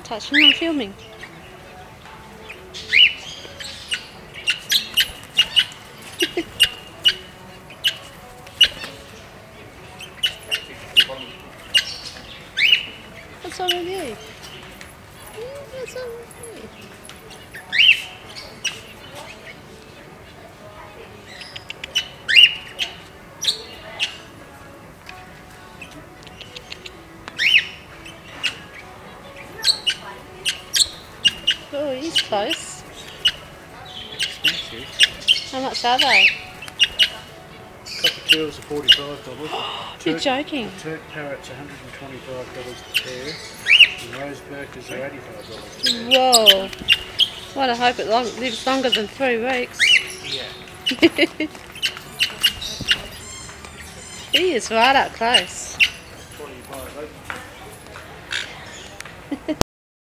touching, I'm filming. What's wrong with you? What's wrong with you? Oh, he's close. Expensive. How much are they? Cockatiels are $45. You're joking. Turk parrots are $125 a pair. And rose burkers are $85 a pair. Whoa. Well, I hope it lives longer than 3 weeks. Yeah. He is right up close. 25.